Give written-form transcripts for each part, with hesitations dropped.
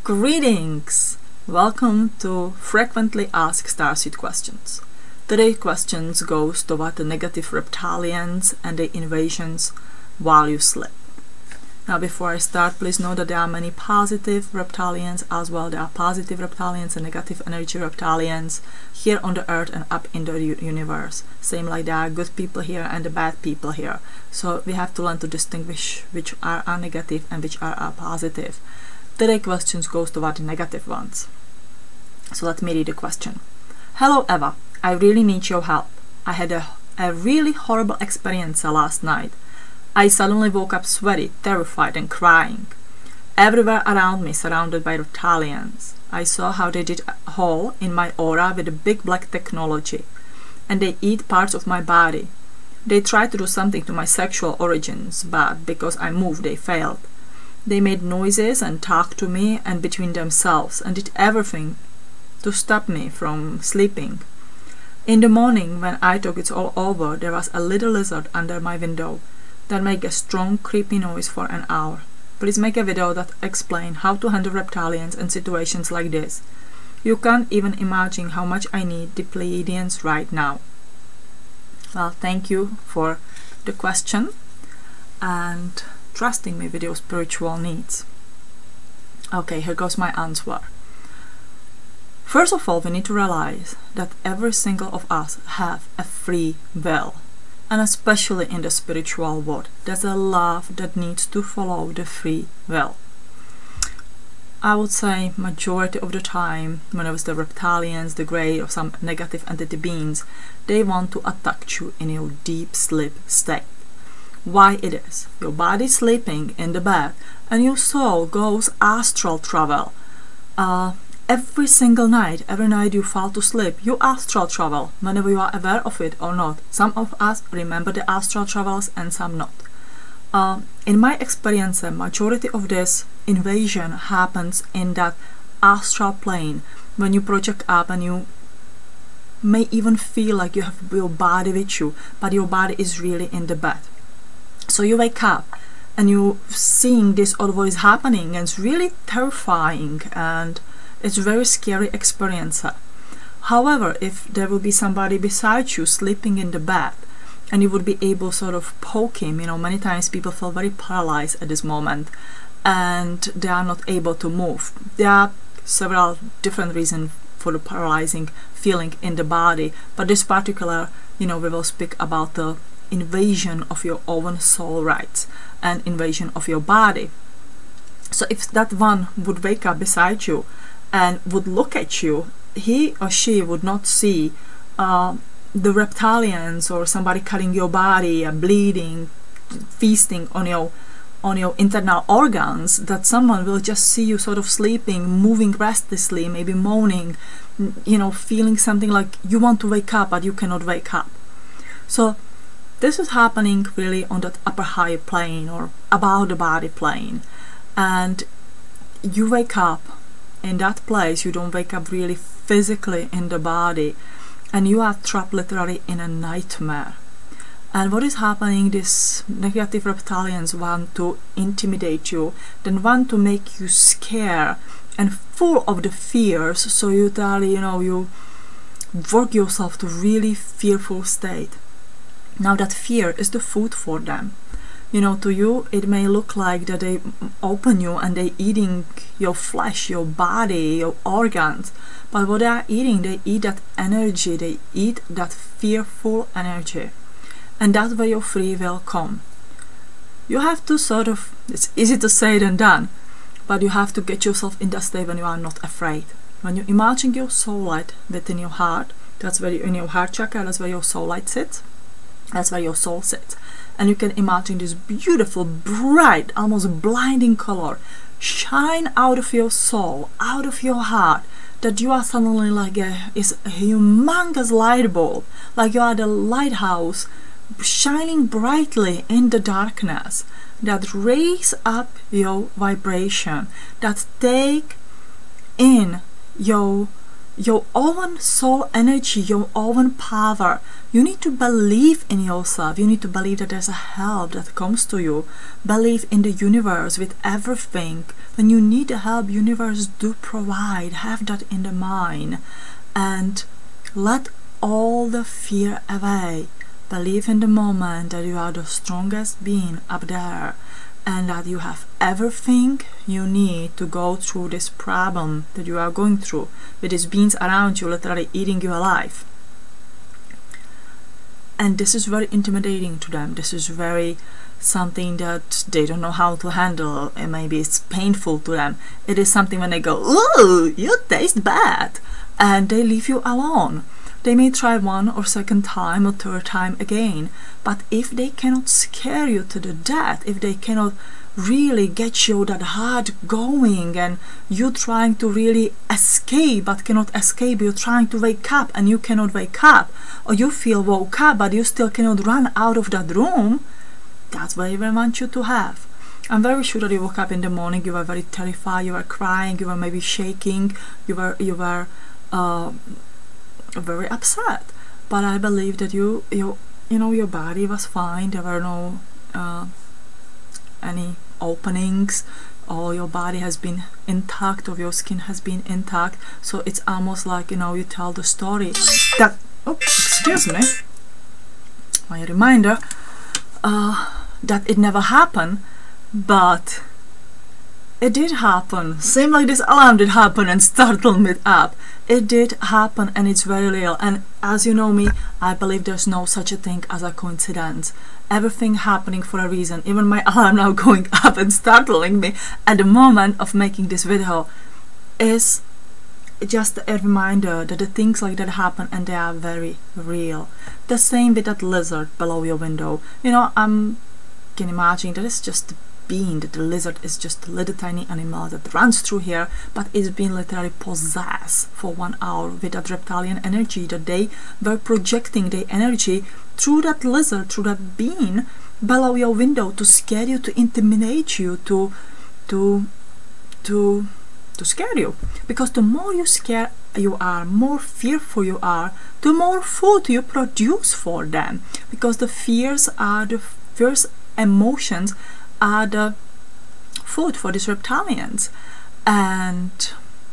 Greetings! Welcome to Frequently Asked Starseed Questions. Today's questions goes toward the negative reptilians and the invasions while you sleep. Now before I start, please know that there are many positive reptilians as well. There are positive reptilians and negative energy reptilians here on the earth and up in the universe. Same like there are good people here and the bad people here. So we have to learn to distinguish which are negative and which are positive. Today's questions goes toward the negative ones. So let me read the question. Hello Eva, I really need your help. I had a really horrible experience last night. I suddenly woke up sweaty, terrified and crying. Everywhere around me surrounded by reptilians. I saw how they did a hole in my aura with a big black technology. And they eat parts of my body. They tried to do something to my sexual origins, but because I moved they failed. They made noises and talked to me and between themselves and did everything to stop me from sleeping. In the morning, when I thought it's all over, there was a little lizard under my window that made a strong, creepy noise for an hour. Please make a video that explains how to handle reptilians in situations like this. You can't even imagine how much I need the Pleiadians right now. Well, thank you for the question and trusting me with your spiritual needs. Okay, here goes my answer. First of all, we need to realize that every single of us have a free will. And especially in the spiritual world, there's a love that needs to follow the free will. I would say majority of the time, when it was the reptilians, the grey or some negative entity beings, they want to attack you in your deep sleep state. Why it is? Your body sleeping in the bed and your soul goes astral travel. Every single night, every night you fall to sleep, you astral travel, whenever you are aware of it or not. Some of us remember the astral travels and some not. In my experience, a majority of this invasion happens in that astral plane, when you project up and you may even feel like you have your body with you, but your body is really in the bed. So you wake up and you're seeing this always happening, and it's really terrifying and it's a very scary experience. However, if there will be somebody beside you sleeping in the bed and you would be able sort of poke him, many times people feel very paralyzed at this moment and they are not able to move. There are several different reasons for the paralyzing feeling in the body, but this particular, we will speak about the invasion of your own soul rights and invasion of your body. So if that one would wake up beside you and would look at you, he or she would not see the reptilians or somebody cutting your body, bleeding, feasting on your internal organs. That someone will just see you sort of sleeping, moving restlessly, maybe moaning, feeling something like you want to wake up but you cannot wake up. So this is happening really on that upper higher plane or above the body plane, and you wake up in that place. You don't wake up really physically in the body, and you are trapped literally in a nightmare. And what is happening, these negative reptilians want to intimidate you, then want to make you scared and full of the fears, so you you work yourself to really fearful state. Now that fear is the food for them. To you it may look like that they open you and they eating your flesh, your body, your organs, but what they are eating, they eat that energy, they eat that fearful energy, and that's where your free will come. You have to it's easy to say than done, but you have to get yourself in that state when you are not afraid. When you imagine your soul light within your heart, that's where in your heart chakra, that's where your soul light sits. That's where your soul sits. And you can imagine this beautiful, bright, almost blinding color shine out of your soul, out of your heart, that you are suddenly like a humongous light bulb, like you are the lighthouse shining brightly in the darkness, that raise up your vibration, that take in your your own soul energy, your own power. You need to believe in yourself. You need to believe that there's a help that comes to you. Believe in the universe with everything. When you need the help, universe do provide. Have that in the mind. And let all the fear away. Believe in the moment that you are the strongest being up there, and that you have everything you need to go through this problem that you are going through, with these beings around you literally eating you alive. And this is very intimidating to them. This is very something that they don't know how to handle, and maybe it's painful to them. It is something when they go, "Ooh, you taste bad," and they leave you alone. They may try one or second time or third time again, but if they cannot scare you to the death, if they cannot really get you that heart going, and you trying to really escape but cannot escape, you're trying to wake up and you cannot wake up, or you feel woke up but you still cannot run out of that room, that's what I want you to have. I'm very sure that you woke up in the morning, you were very terrified, you were crying, you were maybe shaking, you were very upset, but I believe that you know your body was fine. There were no any openings, or your body has been intact, or your skin has been intact. So it's almost like, you know, you tell the story that, oh, excuse me, my reminder that it never happened, but it did happen. Same like this alarm did happen and startled me up. It did happen, and it's very real. And as you know me, I believe there's no such a thing as a coincidence. Everything happening for a reason. Even my alarm now going up and startling me at the moment of making this video is just a reminder that the things like that happen, and they are very real. The same with that lizard below your window. You know, I can imagine that it's just being that the lizard is just a little tiny animal that runs through here, but it's been literally possessed for 1 hour with that reptilian energy, that they were projecting their energy through that lizard, through that being below your window, to scare you, to intimidate you, to scare you. Because the more you scare you are, more fearful you are, the more food you produce for them. Because the fears are the first emotions, are the food for these reptilians, and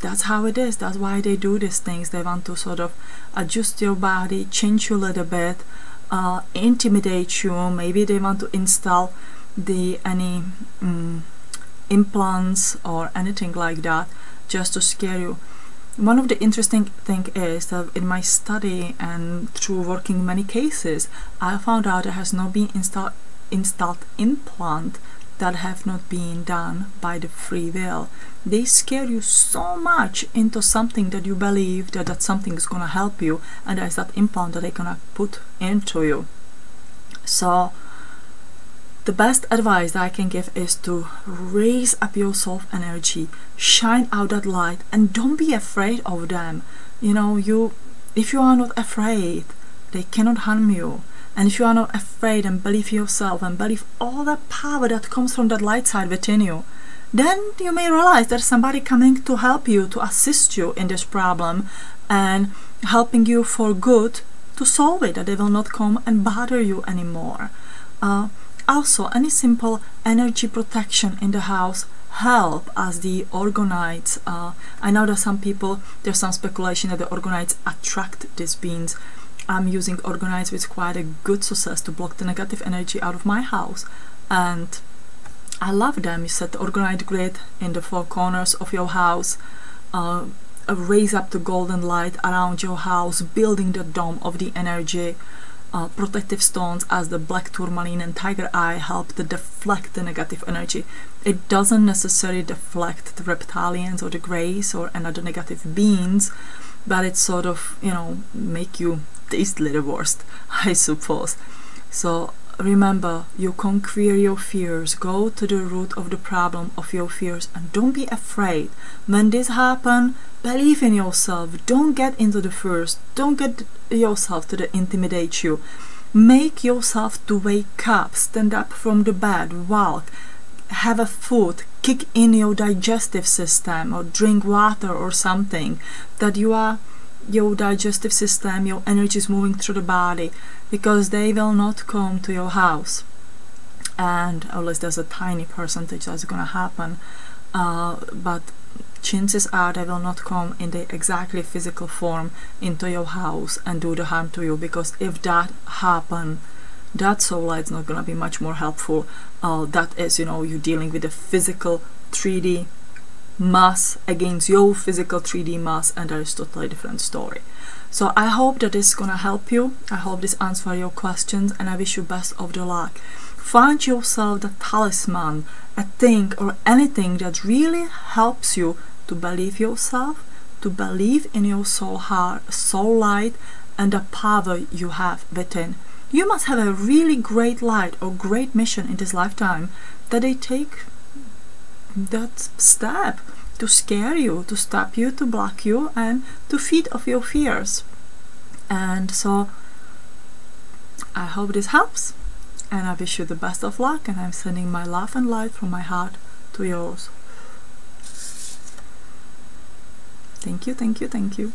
that's how it is. That's why they do these things. They want to sort of adjust your body, change you a little bit, intimidate you. Maybe they want to install any implants or anything like that, just to scare you. One of the interesting thing is that in my study and through working many cases, I found out there has not been installed implant that have not been done by the free will. They scare you so much into something that you believe that something is gonna help you, and there's that implant that they're gonna put into you. So the best advice that I can give is to raise up your self energy, shine out that light, and don't be afraid of them. You know, if you are not afraid, they cannot harm you. And if you are not afraid and believe yourself and believe all that power that comes from that light side within you, then you may realize there's somebody coming to help you, to assist you in this problem, and helping you for good to solve it, that they will not come and bother you anymore. Also, any simple energy protection in the house help, as the orgonites. I know that some people, there's some speculation that the orgonites attract these beings. I'm using orgonites with quite a good success to block the negative energy out of my house, and I love them. You set the orgonite grid in the 4 corners of your house, raise up the golden light around your house, building the dome of the energy. Protective stones as the black tourmaline and tiger eye help to deflect the negative energy. It doesn't necessarily deflect the reptilians or the greys or another negative beings, but it sort of, you know, make you taste a little worse, I suppose. So remember, you conquer your fears. Go to the root of the problem of your fears, and don't be afraid. When this happens, believe in yourself. Don't get into the fears. Don't get yourself to intimidate you. Make yourself to wake up, stand up from the bed, walk, have a food, kick in your digestive system, or drink water or something, that your digestive system, your energy is moving through the body, because they will not come to your house. And unless there's a tiny percentage that's gonna happen, but chances are they will not come in the exactly physical form into your house and do the harm to you, because if that happen, that soul light is not gonna be much more helpful. That is, you know, you dealing with a physical 3D mass against your physical 3D mass, and that is totally different story. So I hope that this is gonna help you. I hope this answers your questions, and I wish you best of the luck. Find yourself the talisman, a thing or anything that really helps you to believe yourself, to believe in your soul heart, soul light, and the power you have within. You must have a really great light or great mission in this lifetime, that they take that step to scare you, to stop you, to block you, and to feed off your fears. And so I hope this helps, and I wish you the best of luck, and I'm sending my love and light from my heart to yours. Thank you, thank you, thank you.